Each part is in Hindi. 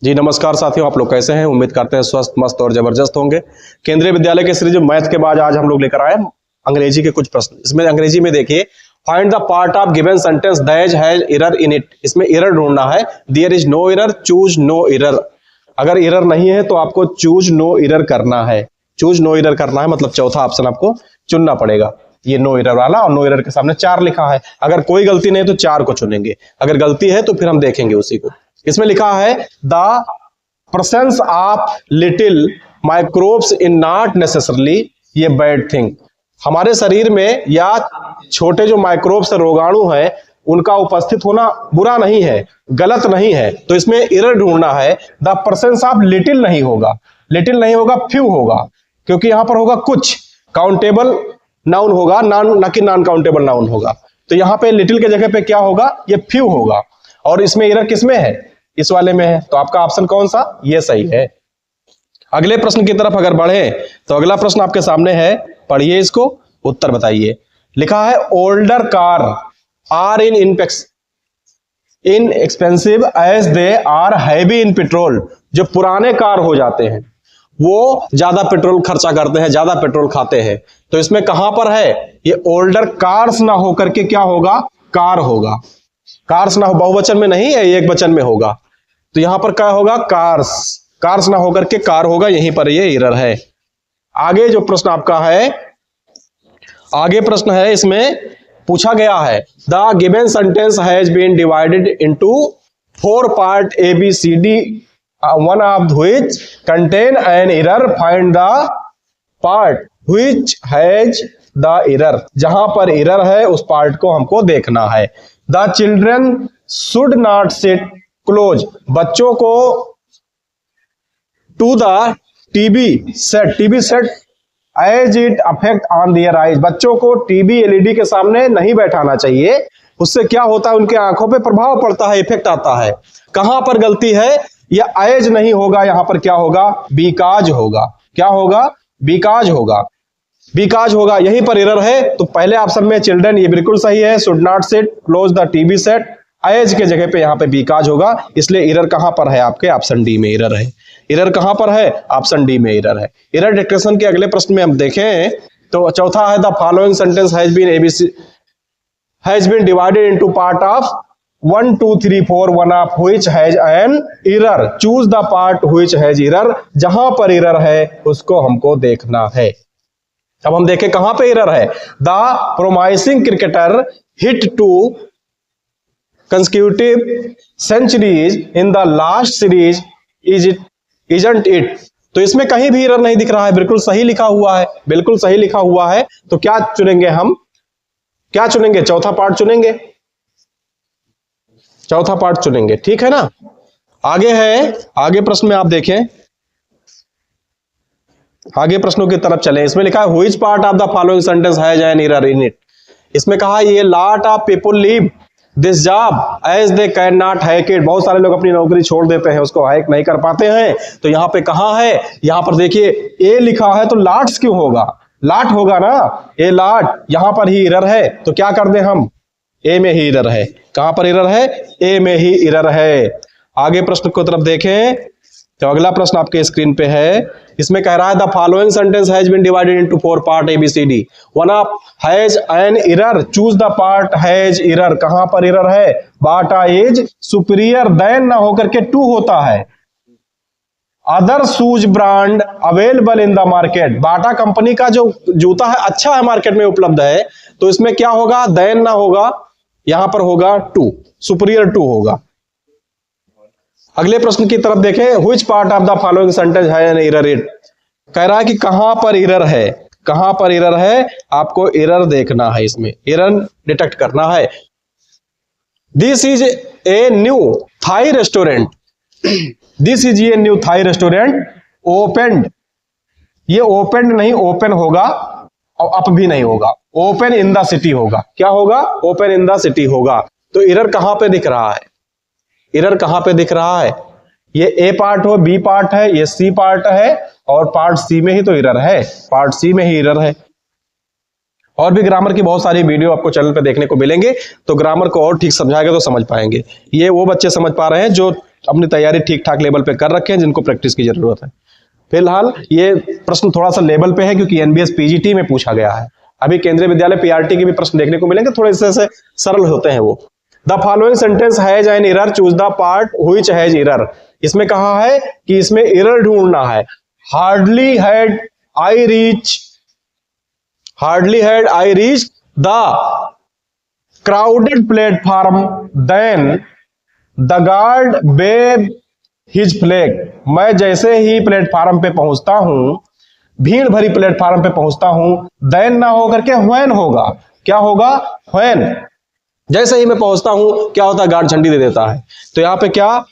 जी नमस्कार साथियों, आप लोग कैसे हैं? उम्मीद करते हैं स्वस्थ, मस्त और जबरदस्त होंगे। केंद्रीय विद्यालय के सीरीज मैथ के बाद आज हम लोग लेकर आए अंग्रेजी के कुछ प्रश्न। इसमें अंग्रेजी में देखिए, find the part of given sentence that has error in it. इसमें एरर ढूंढना है। There is no error, choose no error. अगर एरर नहीं है तो आपको चूज नो एरर करना है। चूज नो एरर करना है मतलब चौथा ऑप्शन आपको चुनना पड़ेगा। ये नो एरर वाला, और नो एरर के सामने 4 लिखा है। अगर कोई गलती नहीं तो 4 को चुनेंगे, अगर गलती है तो फिर हम देखेंगे उसी को। इसमें लिखा है the presence of little microbes in not necessarily ये बैड थिंग। हमारे शरीर में या छोटे जो माइक्रोब्स रोगाणु हैं उनका उपस्थित होना बुरा नहीं है, गलत नहीं है। तो इसमें एरर ढूंढना है। द प्रेजेंस ऑफ लिटिल नहीं होगा, लिटिल नहीं होगा, फ्यू होगा, क्योंकि यहां पर होगा कुछ। काउंटेबल नाउन होगा, न कि नॉन काउंटेबल नाउन होगा। तो यहां पे लिटिल के जगह पे क्या होगा? ये फ्यू होगा। और इसमें एरर किसमें है? इस वाले में है। तो आपका ऑप्शन कौन सा? ये सही है। अगले प्रश्न की तरफ अगर बढ़े तो अगला प्रश्न आपके सामने है, पढ़िए इसको, उत्तर बताइए। लिखा है older car are inexpensive as they are heavy in petrol. जो पुराने कार हो जाते हैं वो ज्यादा पेट्रोल खर्चा करते हैं, ज्यादा पेट्रोल खाते हैं। तो इसमें कहां पर है? ये ओल्डर कार्स ना होकर के क्या होगा? कार होगा। कार्स ना हो, बहुवचन में नहीं है, एक वचन में होगा। तो यहां पर क्या होगा? कार्स। कार्स ना होकर के कार होगा, यहीं पर ये एरर है। आगे जो प्रश्न आपका है, आगे प्रश्न है, इसमें पूछा गया है the given sentence has been divided into 4 part A B C D, one of which contain an error. Find the part which has the error. जहां पर एरर है उस पार्ट को हमको देखना है। The children should not sit close. बच्चों को to the TV set as it affect on their eyes. बच्चों को टीवी एलईडी के सामने नहीं बैठाना चाहिए। उससे क्या होता है? उनके आंखों पे प्रभाव पड़ता है, इफेक्ट आता है। कहां पर गलती है? या एज नहीं होगा, यहां पर क्या होगा? बिकॉज होगा। क्या होगा? बिकॉज होगा, बिकॉज होगा, यहीं पर एरर है। तो पहले ऑप्शन में चिल्ड्रन, ये बिल्कुल सही है। Should not sit close the TV set, as के जगह पे यहां पे बिकॉज होगा। इसलिए एरर कहां पर है? आपके ऑप्शन डी में एरर है। एरर कहां पर है? ऑप्शन डी में एरर है। एरर डिटेक्शन के अगले प्रश्न में हम देखें तो चौथा है the following sentence has been divided into part of 1 2 3 4 one of which has an error. Choose the part which has error. जहां पर एरर है उसको हमको देखना है। अब हम देखें कहां पे एरर है। The promising cricketer hit 2 consecutive centuries in the last series, isn't it? तो इसमें कहीं भी एरर नहीं दिख रहा है, बिल्कुल सही लिखा हुआ है, बिल्कुल सही लिखा हुआ है। तो क्या चुनेंगे हम? क्या चुनेंगे? चौथा पार्ट चुनेंगे, चौथा पार्ट चुनेंगे, ठीक है ना। आगे है, आगे प्रश्न में आप देखें, आगे प्रश्नों की तरफ चलें। इसमें लिखा है which part of the following sentence has an error in it. इसमें कहा ये lot of people leave this job as they can not hack it. बहुत सारे लोग अपनी नौकरी छोड़ देते हैं, उसको हैक नहीं कर पाते हैं। तो यहां पे कहां है? यहां पर देखिए ए लिखा है, तो लॉट्स क्यों होगा? लॉट होगा ना, ए लॉट। यहां पर ही एरर है, तो क्या कर दें हम? ए में ही एरर है। कहां पर एरर है? ए में ही एरर है। आगे प्रश्न की तरफ देखें तो अगला प्रश्न आपके स्क्रीन पे है। इसमें कह रहा है the following sentence has been divided into 4 part A B C D, one of has an error. Choose the part has error. कहां पर एरर है? बाटा इज सुपीरियर देन ना होकर के टू होता है। Other shoes brand available in the market. Bata company का जो जूता है अच्छा है, मार्केट में उपलब्ध है। तो इसमें क्या होगा? देन ना होगा, यहां पर होगा टू, सुपीरियर टू होगा। अगले प्रश्न की तरफ देखें, which part of the following sentence has an error it. कह रहा है कि कहां पर एरर है, कहां पर एरर है, आपको एरर देखना है, इसमें एरर डिटेक्ट करना है। This is a new Thai restaurant, this is a new Thai restaurant opened. ये ओपेंड नहीं, ओपन होगा, और अप भी नहीं होगा, ओपन इन द सिटी होगा। क्या होगा? ओपन इन द सिटी होगा। तो एरर कहां पे दिख रहा है? एरर कहां पे दिख रहा है? ये ए पार्ट हो, बी पार्ट है, ये सी पार्ट है, और पार्ट सी में ही तो एरर है, पार्ट सी में ही एरर है। और भी ग्रामर की बहुत सारी वीडियो आपको चैनल पे देखने को मिलेंगे, तो ग्रामर को और ठीक समझाएगा तो समझ पाएंगे। ये वो बच्चे समझ पा रहे हैं जो अपनी तैयारी ठीक ठाक लेवल पे कर रखे हैं, जिनको प्रैक्टिस की जरूरत है। फिलहाल ये प्रश्न थोड़ा सा लेवल पे है क्योंकि एनबीएस पीजीटी में पूछा गया है। अभी केंद्रीय विद्यालय पीआरटी के भी प्रश्न देखने को मिलेंगे, थोड़े से सरल होते हैं वो। The following sentence has an error, choose the part which has error. इसमें कहा है कि इसमें एरर ढूंढना है। Hardly had I reach the crowded platform, then the guard waved his flag। मैं जैसे ही प्लेटफार्म पे पहुंचता हूं, भीड़ भरी प्लेटफार्म पे पहुंचता हूं, then ना होकर के when होगा। क्या होगा? when। जैसे ही मैं पहुंचता हूं क्या होता है? गार्ड झंडी दे देता है। तो यहां पे क्या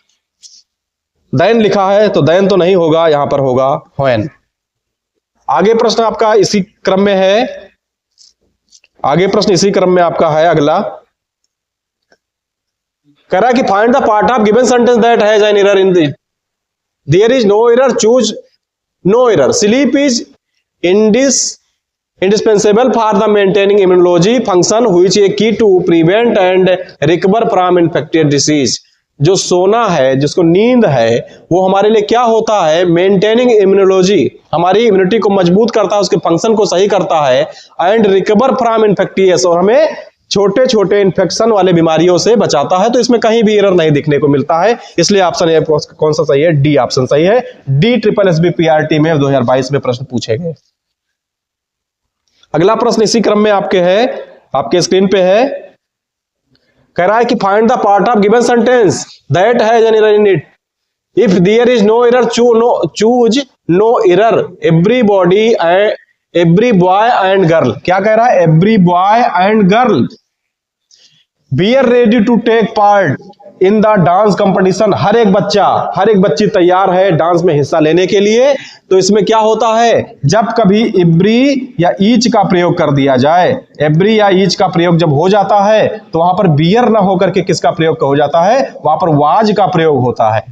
then लिखा है, तो then तो नहीं होगा, यहां पर होगा when। आगे प्रश्न आपका इसी क्रम में है, आपका है अगला। कह रहा है कि find the part of given sentence that has an error in the there is no error, choose no error. Sleep is indispensable for the maintaining immunology function which is a key to prevent and recover from infectious disease। जो सोना है, जिसको नींद है, वो हमारे लिए क्या होता है? मेंटेनिंग इम्यूनोलॉजी, हमारी इम्यूनिटी को मजबूत करता है, उसके फंक्शन को सही करता है। एंड रिकवर फ्रॉम इन्फेक्टियस, और हमें छोटे छोटे इन्फेक्शन वाले बीमारियों से बचाता है। तो इसमें कहीं भी एरर नहीं दिखने को मिलता है, इसलिए ऑप्शन ए कौन सा सही है? डी ऑप्शन सही है। डी ट्रिपल एसबी पीआरटी में 2022 में प्रश्न पूछे गए। अगला प्रश्न इसी क्रम में आपके है, आपके स्क्रीन पे है। कह रहा है कि find the part of given sentence that has an error in it. If there is no error, choose no error. Every boy and girl, क्या कह रहा है? Every boy and girl be are ready to take part in the dance competition. हर एक बच्ची तैयार है डांस में हिस्सा लेने के लिए। तो इसमें क्या होता है? जब कभी एवरी या ईच का प्रयोग कर दिया जाए, एवरी या ईच का प्रयोग जब हो जाता है, तो वहां पर बियर ना होकर के किसका प्रयोग हो जाता है? वहां पर वाज का प्रयोग होता है।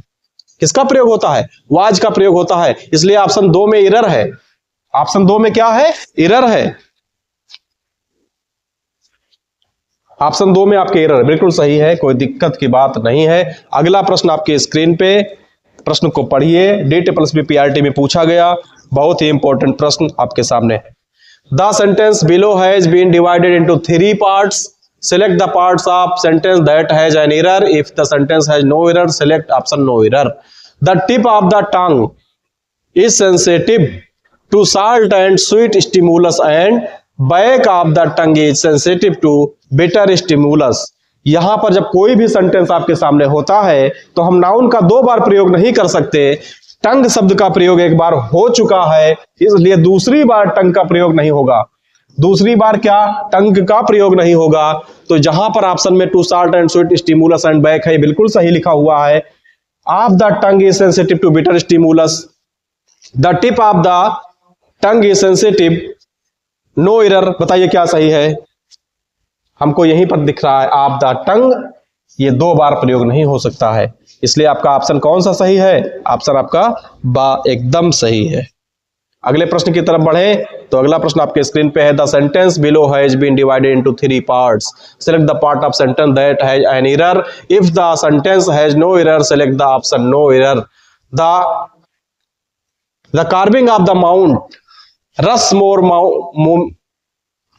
किसका प्रयोग होता है? वाज का प्रयोग होता है। इसलिए ऑप्शन 2 में एरर है। ऑप्शन 2 में क्या है? एरर है। ऑप्शन 2 में आपके एरर बिल्कुल सही है, कोई दिक्कत की बात नहीं है। अगला प्रश्न आपके स्क्रीन पे, प्रश्न को पढ़िए। डी ट्रिपल एसबी पीआरटी में पूछा गया, बहुत ही इंपॉर्टेंट प्रश्न आपके सामने है। The sentence below has been divided into 3 parts. Select the parts of sentence that has an error. If the sentence has no error, select option no error. The tip of the tongue is sensitive to salt and sweet stimulus and back of the tongue is sensitive to bitter stimulus. यहां पर जब कोई भी सेंटेंस आपके सामने होता है तो हम नाउन का 2 बार प्रयोग नहीं कर सकते। टंग शब्द का प्रयोग एक बार हो चुका है, इसलिए दूसरी बार टंग का प्रयोग नहीं होगा। दूसरी बार क्या? टंग का प्रयोग नहीं होगा। तो जहां पर ऑप्शन में to salt and sweet stimulus and back है, बिल्कुल सही लिखा हुआ है। Of the tongue is sensitive to bitter stimulus, the tip of the tongue is sensitive, no error. बताइए क्या सही है? हमको यहीं पर दिख रहा है ऑफ द टंग, ये 2 बार प्रयोग नहीं हो सकता है, इसलिए आपका ऑप्शन कौन सा सही है? ऑप्शन आपका बा एकदम सही है। अगले प्रश्न की तरफ बढ़े तो अगला प्रश्न आपके स्क्रीन पे है। The sentence below has been divided into 3 parts. Select the part of sentence that has an error. If the sentence has no error, select the option no error. The carving of the Mount Rushmore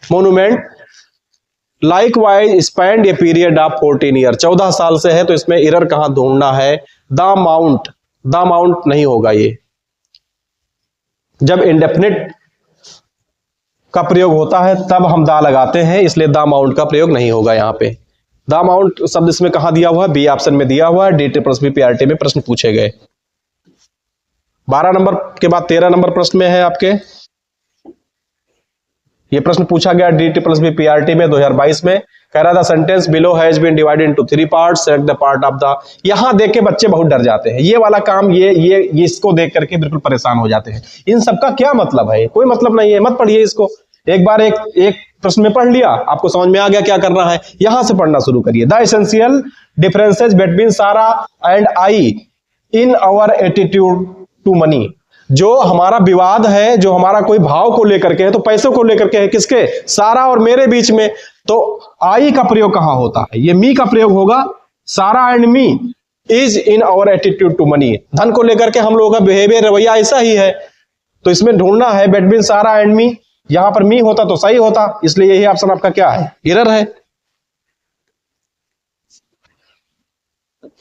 monument likewise spend a period of 14 year. 14 साल से है, तो इसमें एरर कहां ढूंढना है? द माउंट नहीं होगा। ये जब इंडेफिनिट का प्रयोग होता है तब हम दा लगाते हैं, इसलिए द माउंट का प्रयोग नहीं होगा यहां पे। द माउंट शब्द इसमें कहां दिया हुआ है? बी ऑप्शन में दिया हुआ है। डी ट्रिपल एसबी पीआरटी में प्रश्न पूछे गए। 12 नंबर के बाद 13 नंबर प्रश्न में है आपके, ये प्रश्न पूछा गया डी ट्रिपल एसबी पीआरटी में 2022 में। कह रहा था sentence below has been divided into 3 parts, select the part of the. यहां देख के बच्चे बहुत डर जाते हैं, ये वाला काम, ये इसको देख करके बिल्कुल परेशान हो जाते हैं। इन सबका क्या मतलब है? कोई मतलब नहीं है, मत पढ़िए इसको। एक बार एक प्रश्न में पढ़ लिया, आपको समझ में आ गया क्या करना है, यहां से पढ़ना शुरू करिए। The essential differences between Sarah and I in our attitude to money. जो हमारा विवाद है, जो हमारा कोई भाव को लेकर के है, तो पैसों को लेकर के है, किसके? सारा और मेरे बीच में। तो आई का प्रयोग कहां होता है? ये मी का प्रयोग होगा, Sarah and me. Is in our attitude to money, धन को लेकर के हम लोगों का बिहेवियर रवैया ऐसा ही है। तो इसमें ढूंढना है बिटवीन सारा एंड मी, यहां पर मी होता तो सही होता, इसलिए यही ऑप्शन आपका क्या है, एरर है।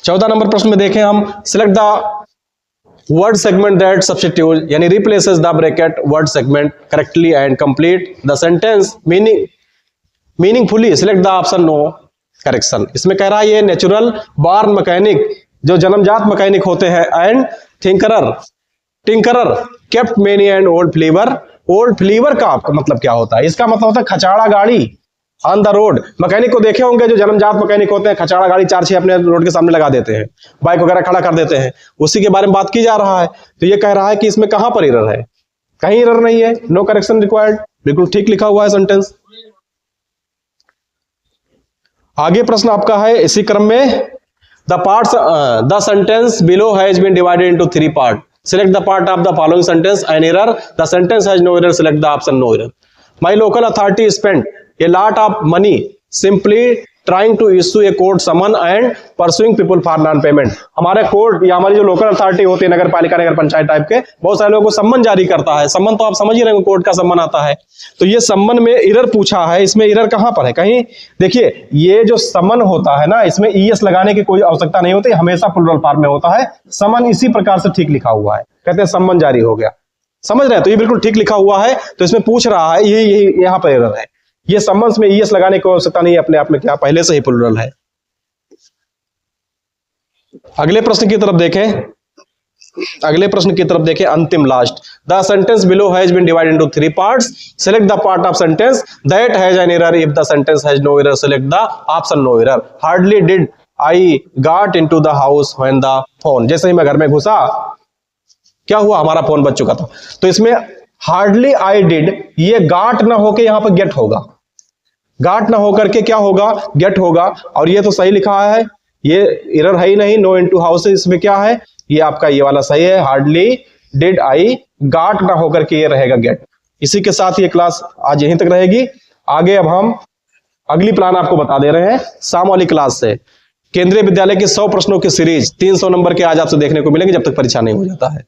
14 नंबर प्रश्न में देखें हम, select the word segment that substitute यानी replaces the bracket word segment correctly and complete the sentence meaningfully, select the option no correction. इसमें कह रहा है ये नेचुरल बॉर्न मैकेनिक, जो जन्मजात मैकेनिक होते हैं, and tinkerer kept many and old flivver का मतलब क्या होता है, इसका मतलब होता है खचाड़ा गाड़ी ऑन द रोड। मैकेनिक को देखे होंगे जो जन्मजात मैकेनिक होते हैं, खचाड़ा गाड़ी 4-6 अपने रोड के सामने लगा देते हैं, बाइक वगैरह खड़ा कर देते हैं, उसी के बारे में बात की जा रहा है। तो ये कह रहा है कि इसमें कहां पर एरर है, कहीं एरर नहीं है, नो करेक्शन रिक्वायर्ड, बिल्कुल ठीक लिखा हुआ है सेंटेंस। आगे प्रश्न आपका है इसी क्रम में, the sentence below has been divided into 3 part, select the part of the following sentence and error, the sentence has no error, select the option no error. My local authority spent a lot of money simply trying to issue a court summon and pursuing people for non payment। हमारे कोर्ट या हमारी जो लोकल अथॉरिटी होती है, नगर पालिका नगर पंचायत टाइप के, बहुत सारे लोगों को सम्मन जारी करता है। सम्मन तो आप समझ ही रहे हो, कोर्ट का सम्मन आता है। तो ये सम्मन में एरर पूछा है, इसमें एरर कहां पर है, कहीं देखिए ये जो सम्मन होता है ना, इसमें ईएस लगाने की कोई आवश्यकता नहीं होती, हमेशा प्लुरल फॉर्म में होता है। सम्मन इसी प्रकार से ठीक लिखा हुआ है, कहते हैं सम्मन जारी हो गया, समझ रहे हैं, तो ये बिल्कुल ठीक लिखा हुआ है। तो इसमें पूछ रहा है यही यहां पर एरर है, ये सम्मन्स में ईएस लगाने की आवश्यकता नहीं है, अपने आप में क्या पहले से ही प्लुरल है। अगले प्रश्न की तरफ देखें, अंतिम last, the sentence below has been divided into 3 parts, select the part of sentence that has an error, if the sentence has no error, select the option no error. Hardly did I got into the house when the phone, जैसे ही मैं घर में घुसा क्या हुआ, हमारा फोन बज चुका था। तो इसमें हार्डली आई डिड, ये गाट ना होके यहां पर गेट होगा, गाट ना होकर के क्या होगा, गेट होगा। और ये तो सही लिखा है, ये एरर है ही नहीं, नो इनटू हाउस, इसमें क्या है, ये आपका ये वाला सही है, हार्डली डिड आई गाट ना होकर के ये रहेगा गेट। इसी के साथ ये क्लास आज यहीं तक रहेगी। आगे अब हम अगली प्लान आपको बता दे रहे हैं शाम वाली क्लास से। केंद्रीय विद्यालय के 100 प्रश्नों की सीरीज 300 नंबर के आज आपसे देखने को मिलेंगे, जब तक परीक्षा नहीं हो जाता है।